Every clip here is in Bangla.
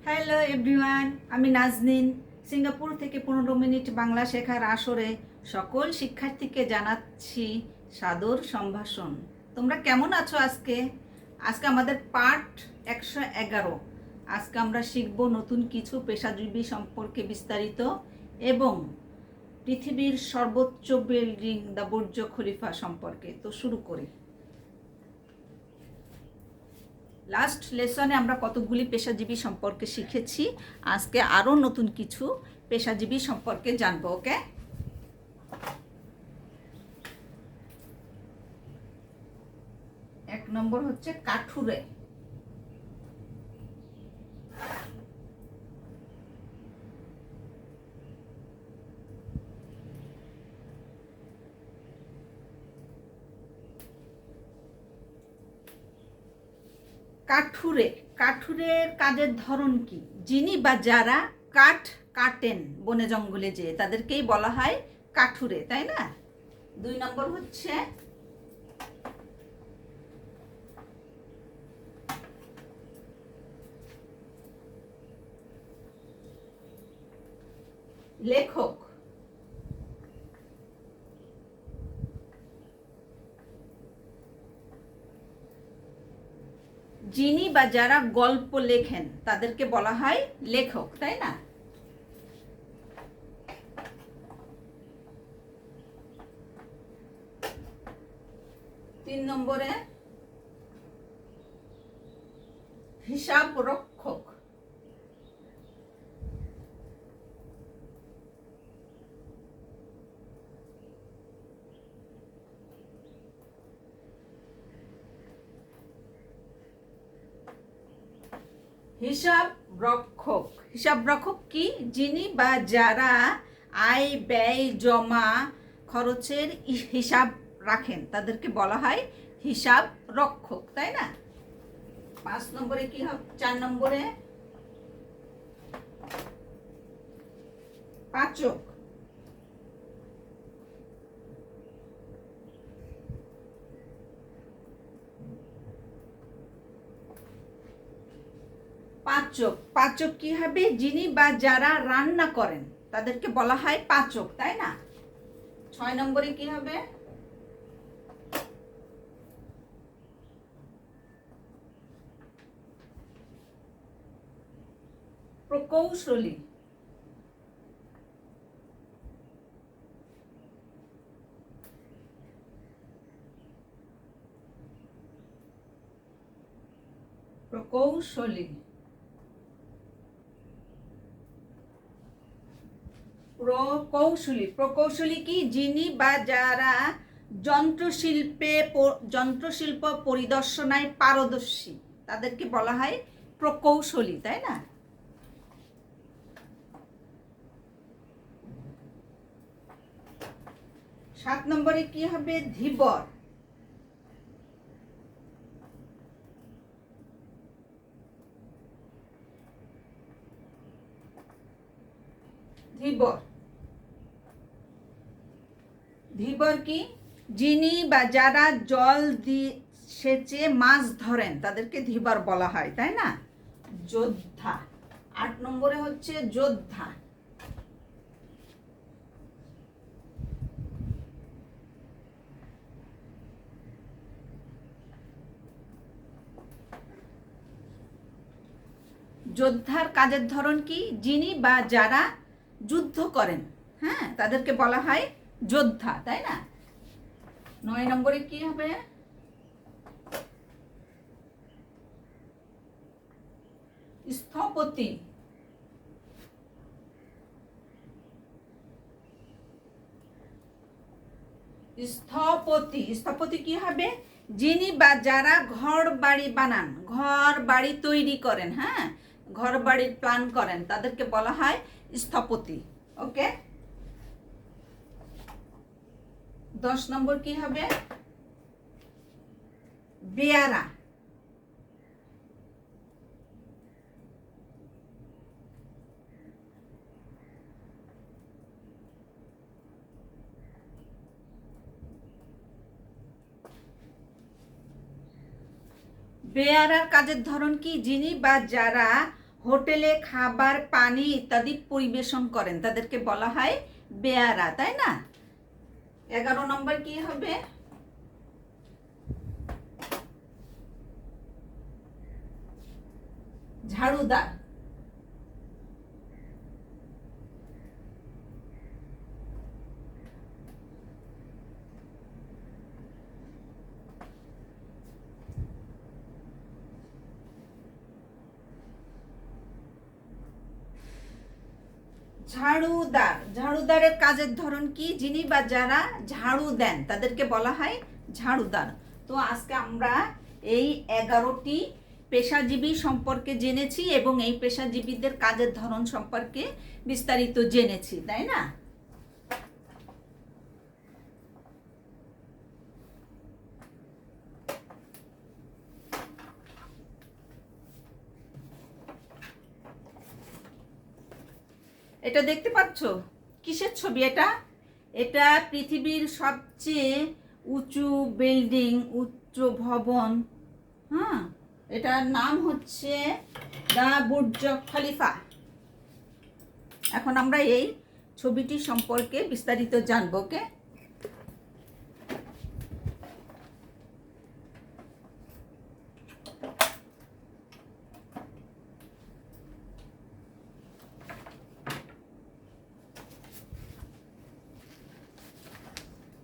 হ্যালো এভরিওয়ান, আমি নাজনীন সিঙ্গাপুর থেকে 15 মিনিট বাংলা শেখার আসরে সকল শিক্ষার্থীকে জানাচ্ছি সাদর সম্ভাষণ। তোমরা কেমন আছো? আজকে আমাদের পার্ট 111। আজকে আমরা শিখব নতুন কিছু পেশাজীবী সম্পর্কে বিস্তারিত এবং পৃথিবীর সর্বোচ্চ বিল্ডিং দ্য বুর্জ খলিফা সম্পর্কে। তো শুরু করি। লাস্ট লেসনে আমরা কতগুলি পেশাজীবী সম্পর্কে শিখেছি। আজকে আরও নতুন কিছু পেশাজীবী সম্পর্কে জানবো। ওকে, এক নম্বর হচ্ছে কাঠুরে। কাঠুরে, কাঠুরের কাজের ধরন কি? যিনি বা যারা কাঠ কাটেন বনে জঙ্গলে, যে তাদেরকেই বলা হয় কাঠুরে, তাই না? 2 নম্বর হচ্ছে লেখক। যিনি বা যারা গল্প লেখেন তাদেরকে বলা হয় লেখক, তাই না? তিন নম্বরে হিসাব রক্ষক। হিসাব রক্ষক, হিসাব রক্ষক কি? যিনি বা যারা আয় ব্যয় জমা খরচের হিসাব রাখেন তাদেরকে বলা হয় হিসাব রক্ষক, তাই না? 5 নম্বরে কি হবে? 4 নম্বরে পাচক। পাচক, পাচক কি হবে? যিনি বা যারা রান্না করেন তাদেরকে বলা হয় পাচক, তাই না? 6 নম্বরে কি হবে? প্রকৌশলী। প্রকৌশলী, প্রকৌশলী, প্রকৌশলী কি? যিনি বা যারা যন্ত্রশিল্প পরিদর্শনায় পারদর্শী তাদেরকে বলা হয় প্রকৌশলী, তাই না? 7 নম্বরে কি হবে? ধীবর। ধীবর, ধীবর কি? যিনি বা যারা জল সেচে মাছ ধরেন তাদেরকে ধীবর বলা হয়, তাই না? যোদ্ধা। 8 নম্বরে হচ্ছে যোদ্ধা। যোদ্ধার কাজের ধরন কি? যিনি বা যারা যুদ্ধ করেন, হ্যাঁ, তাদেরকে বলা হয় যোদ্ধা, তাই না? 9 নম্বরে কি হবে? স্থপতি। স্থপতি, স্থপতি কি হবে? যিনি বা যারা ঘর বাড়ি বানান, ঘর বাড়ি তৈরি করেন, হ্যাঁ, ঘর বাড়ির প্ল্যান করেন তাদেরকে বলা হয় স্থপতি। ওকে, 10 নম্বর কি হবে? বেয়ারা। বেয়ারার কাজের ধরন কি? যিনি বা যারা হোটেলে খাবার পানি ইত্যাদি পরিবেশন করেন তাদেরকে বলা হয় বেয়ারা, তাই না? 11 নম্বর কি হবে? ঝাড়ুদার। ঝাড়ুদারের কাজের ধরন কি? যিনি বা যারা ঝাড়ু দেন তাদেরকে বলা হয় ঝাড়ুদার। তো আজকে আমরা এই 11টি পেশাজীবী সম্পর্কে জেনেছি এবং এই পেশাজীবীদের কাজের ধরন সম্পর্কে বিস্তারিত জেনেছি, তাই না? এটা দেখতে পাচ্ছ কিসের ছবি? এটা পৃথিবীর সবচেয়ে উঁচু বিল্ডিং, উচ্চ ভবন। হ্যাঁ, এটার নাম হচ্ছে দা বুর্জ খলিফা। এখন আমরা এই ছবিটি সম্পর্কে বিস্তারিত জানবো। কে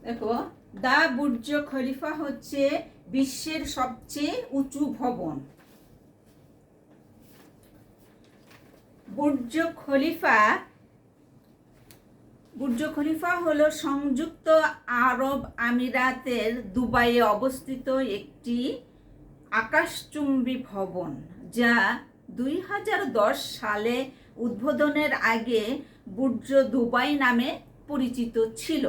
দেখো, দা বুর্জ খলিফা হচ্ছে বিশ্বের সবচেয়ে উঁচু ভবন। বুর্জ খলিফা হলো সংযুক্ত আরব আমিরাতের দুবাইয়ে অবস্থিত একটি আকাশচুম্বী ভবন, যা 2010 সালে উদ্বোধনের আগে বুর্জ দুবাই নামে পরিচিত ছিল।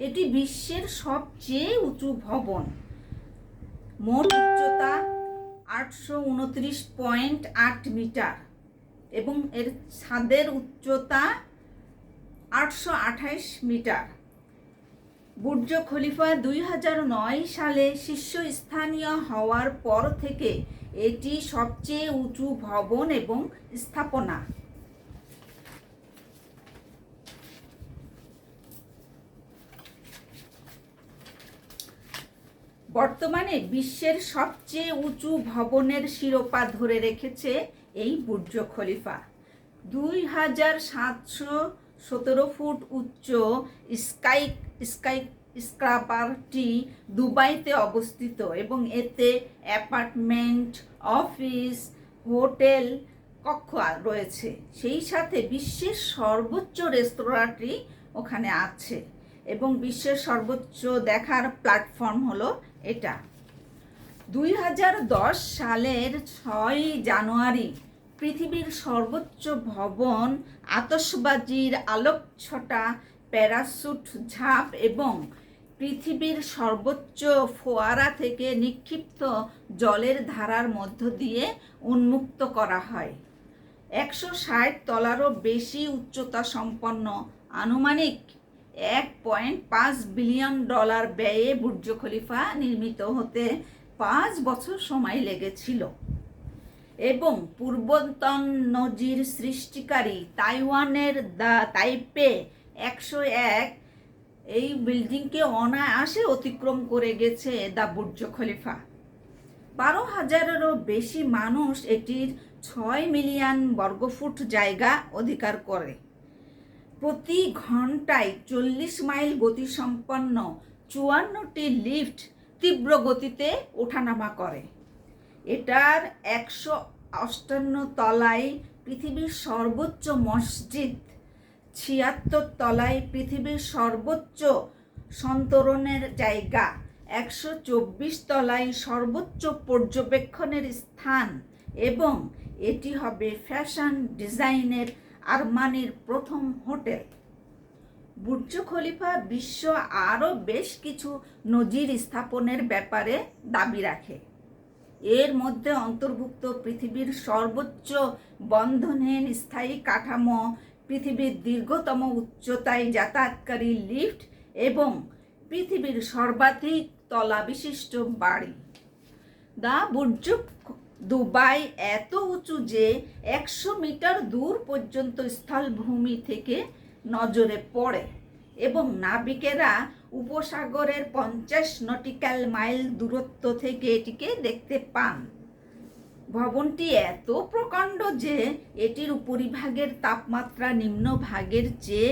এটি বিশ্বের সবচেয়ে উঁচু ভবন। মোট উচ্চতা 829.8 মিটার এবং এর ছাদের উচ্চতা 828 মিটার। বুর্জ খলিফা 2009 সালে শীর্ষস্থানীয় হওয়ার পর থেকে এটি সবচেয়ে উঁচু ভবন এবং স্থাপনা। বর্তমানে বিশ্বের সবচেয়ে উঁচু ভবনের শিরোপা ধরে রেখেছে এই বুর্জ খলিফা। 2717 ফুট উচ্চ স্কাইস্ক্রাপারটি দুবাইতে অবস্থিত এবং এতে অ্যাপার্টমেন্ট, অফিস, হোটেল কক্ষ রয়েছে। সেই সাথে বিশ্বের সর্বোচ্চ রেস্তোরাঁটি ওখানে আছে এবং বিশ্বের সর্বোচ্চ দেখার প্ল্যাটফর্ম হলো এটা। 2010 সালের 6 জানুয়ারি পৃথিবীর সর্বোচ্চ ভবন আতশবাজির আলোকছটা, প্যারাশুট ঝাঁপ এবং পৃথিবীর সর্বোচ্চ ফোয়ারা থেকে নিক্ষিপ্ত জলের ধারার মধ্য দিয়ে উন্মুক্ত করা হয়। 160 তলারও বেশি উচ্চতা সম্পন্ন আনুমানিক $1.5 বিলিয়ন ব্যয়ে বুর্জ খলিফা নির্মিত হতে 5 বছর সময় লেগেছিল এবং পূর্বতন নজির সৃষ্টিকারী তাইওয়ানের দ্য তাইপে 101 এই বিল্ডিংকে অনায়াসে অতিক্রম করে গেছে দ্য বুর্জ খলিফা। 12,000-এরও বেশি মানুষ এটির 6 মিলিয়ন বর্গফুট জায়গা অধিকার করে। প্রতি ঘন্টায় 40 মাইল গতিসম্পন্ন 54টি লিফট তীব্র গতিতে ওঠানামা করে। এটার 158 তলায় পৃথিবীর সর্বোচ্চ মসজিদ, 76 তলায় পৃথিবীর সর্বোচ্চ সন্তরণের জায়গা, 124 তলায় সর্বোচ্চ পর্যবেক্ষণের স্থান এবং এটি হবে ফ্যাশন ডিজাইনের আরমানির প্রথম হোটেল। বুর্জ খলিফা বিশ্ব আরও বেশ কিছু নজির স্থাপনের ব্যাপারে দাবি রাখে। এর মধ্যে অন্তর্ভুক্ত পৃথিবীর সর্বোচ্চ বন্ধনহীন স্থায়ী কাঠামো, পৃথিবীর দীর্ঘতম উচ্চতায় যাতায়াতকারী লিফট এবং পৃথিবীর সর্বাধিক তলা বিশিষ্ট বাড়ি। দ্য বুর্জ দুবাই এত উঁচু যে 100 মিটার দূর পর্যন্ত স্থলভূমি থেকে নজরে পড়ে এবং নাবিকেরা উপসাগরের 50 নটিক্যাল মাইল দূরত্ব থেকে এটিকে দেখতে পান। ভবনটি এত প্রকাণ্ড যে এটির উপরিভাগের তাপমাত্রা নিম্নভাগের চেয়ে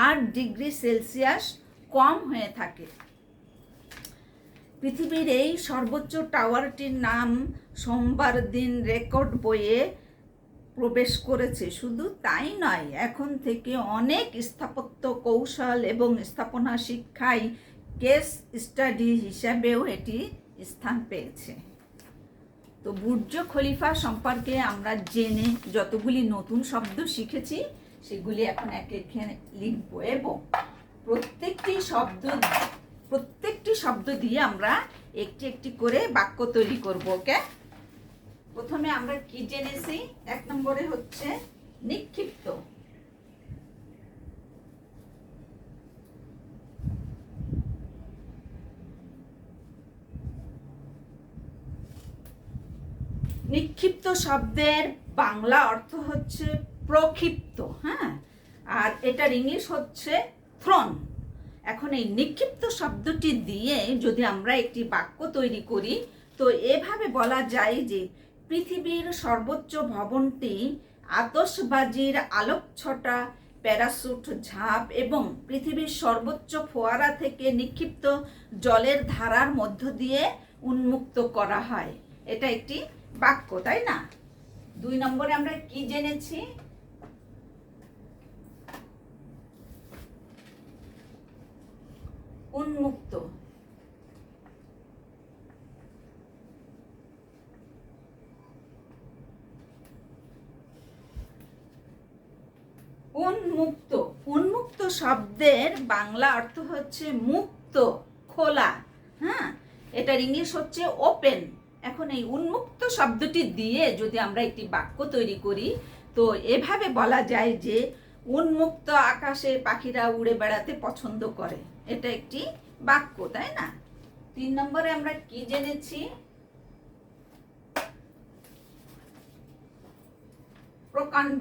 8 ডিগ্রি সেলসিয়াস কম হয়ে থাকে। পৃথিবীর এই সর্বোচ্চ টাওয়ারটির নাম সোমবার দিন রেকর্ড বইয়ে প্রবেশ করেছে। শুধু তাই নয়, এখন থেকে অনেক স্থাপত্য কৌশল এবং স্থাপনা শিক্ষায় কেস স্টাডি হিসাবেও এটি স্থান পেয়েছে। তো বুর্জ খলিফা সম্পর্কে আমরা জেনে যতগুলি নতুন শব্দ শিখেছি সেগুলি এখন একে লিখব এবং প্রত্যেকটি শব্দ দিয়ে আমরা একটি একটি করে বাক্য তৈরি করব। ওকে, প্রথমে আমরা কি জেনেছি? 1 নম্বরে হচ্ছে নিক্ষিপ্ত। নিক্ষিপ্ত শব্দের বাংলা অর্থ হচ্ছে প্রক্ষিপ্ত, হ্যাঁ, আর এটার ইংলিশ হচ্ছে থ্রোন। এখন এই নিক্ষিপ্ত শব্দটি দিয়ে যদি আমরা একটি বাক্য তৈরি করি তো এভাবে বলা যায় যে পৃথিবীর সর্বোচ্চ ভবনটি আতশবাজির আলোকছটা, প্যারাসুট ঝাঁপ এবং পৃথিবীর সর্বোচ্চ ফোয়ারা থেকে নিক্ষিপ্ত জলের ধারার মধ্য দিয়ে উন্মুক্ত করা হয়। এটা একটি বাক্য, তাই না? 2 নম্বরে আমরা কি জেনেছি? উন্মুক্ত। উন্মুক্ত উন্মুক্ত শব্দের বাংলা অর্থ হচ্ছে মুক্ত, খোলা, হ্যাঁ, এটার ইংলিশ হচ্ছে ওপেন। এখন এই উন্মুক্ত শব্দটি দিয়ে যদি আমরা একটি বাক্য তৈরি করি তো এভাবে বলা যায় যে উন্মুক্ত আকাশে পাখিরা উড়ে বেড়াতে পছন্দ করে। এটা একটি বাক্য, তাই না? 3 নম্বরে আমরা কি জেনেছি? প্রকাণ্ড।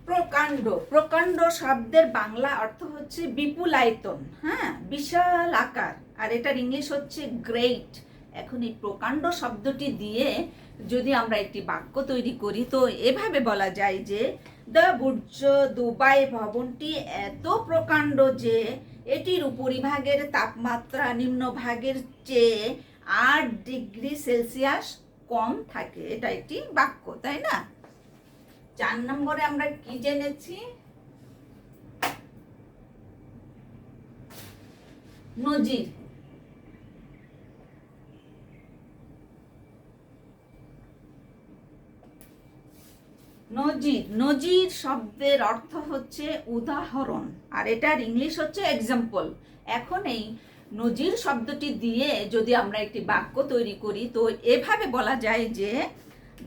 প্রকাণ্ড প্রকাণ্ড শব্দের বাংলা অর্থ হচ্ছে বিপুলায়তন, হ্যাঁ, বিশাল আকার, আর এটার ইংলিশ হচ্ছে গ্রেট। এখন এই প্রকাণ্ড শব্দটি দিয়ে যদি আমরা একটি বাক্য তৈরি করি তো এভাবে বলা যায় যে দ্য বুর্জ দুবাই ভবনটি এত প্রকাণ্ড যে এটির উপরিভাগের তাপমাত্রা নিম্নভাগের চেয়ে 8 ডিগ্রি সেলসিয়াস কম থাকে। এটা একটি বাক্য, তাই না? 4 নম্বরে আমরা কি জেনেছি? নজির। নজির নজির শব্দের অর্থ হচ্ছে উদাহরণ, আর এটার ইংলিশ হচ্ছে এক্সাম্পল। এখন এই নজির শব্দটি দিয়ে যদি আমরা একটি বাক্য তৈরি করি তো এভাবে বলা যায় যে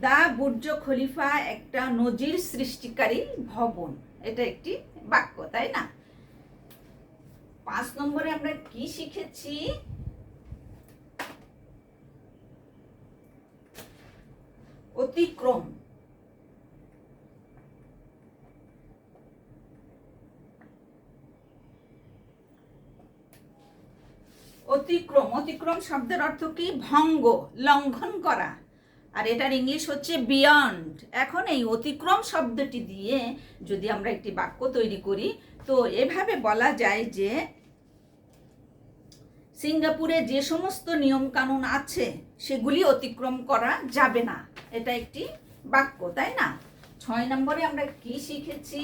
দা বুর্জ খলিফা একটা নজির সৃষ্টিকারী ভবন। এটা একটি বাক্য, তাই না? 5 নম্বরে আমরা কি শিখেছি? অতিক্রম। অতিক্রম অতিক্রম শব্দের অর্থ কি? ভঙ্গ, লঙ্ঘন করা, আর এটার ইংলিশ হচ্ছে বিয়ন্ড। এখন এই অতিক্রম শব্দটি দিয়ে যদি আমরা একটি বাক্য তৈরি করি তো এভাবে বলা যায় যে সিঙ্গাপুরে যে সমস্ত নিয়ম কানুন আছে সেগুলি অতিক্রম করা যাবে না। এটা একটি বাক্য, তাই না? 6 নম্বরে আমরা কি শিখেছি?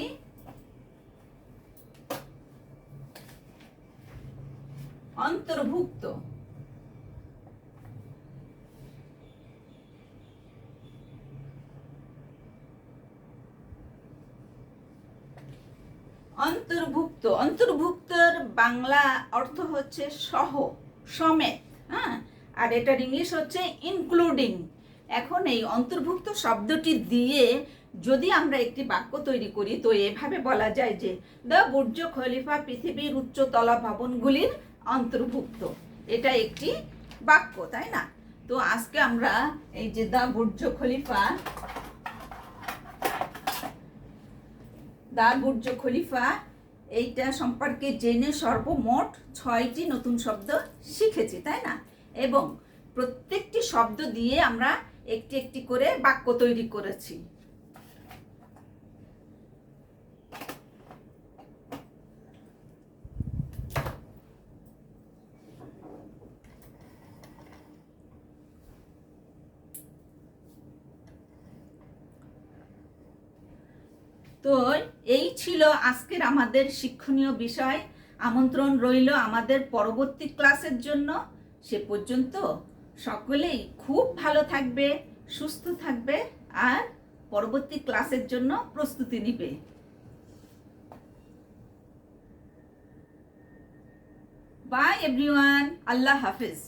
অন্তর্ভুক্ত। অন্তর্ভুক্তর বাংলা অর্থ হচ্ছে সহ, সমেত, হ্যাঁ, আর এটার ইংলিশ হচ্ছে ইনক্লুডিং। এখন এই অন্তর্ভুক্ত শব্দটি দিয়ে যদি আমরা একটি বাক্য তৈরি করি তো এভাবে বলা যায় যে দ্য বুর্জ খলিফা পৃথিবীর উচ্চতলা ভবনগুলির অন্তর্ভুক্ত। এটা একটি বাক্য, তাই না? তো আজকে আমরা এই যে দ্য বুর্জ খলিফা এইটা সম্পর্কে জেনে সর্বমোট 6টি নতুন শব্দ শিখেছি, তাই না? এবং প্রত্যেকটি শব্দ দিয়ে আমরা একটি একটি করে বাক্য তৈরি করেছি। তো এই ছিল আজকের আমাদের শিক্ষণীয় বিষয়। আমন্ত্রণ রইল আমাদের পরবর্তী ক্লাসের জন্য। সে পর্যন্ত সকলেই খুব ভালো থাকবে, সুস্থ থাকবে আর পরবর্তী ক্লাসের জন্য প্রস্তুতি নিবে। By everyone, Allah Hafiz.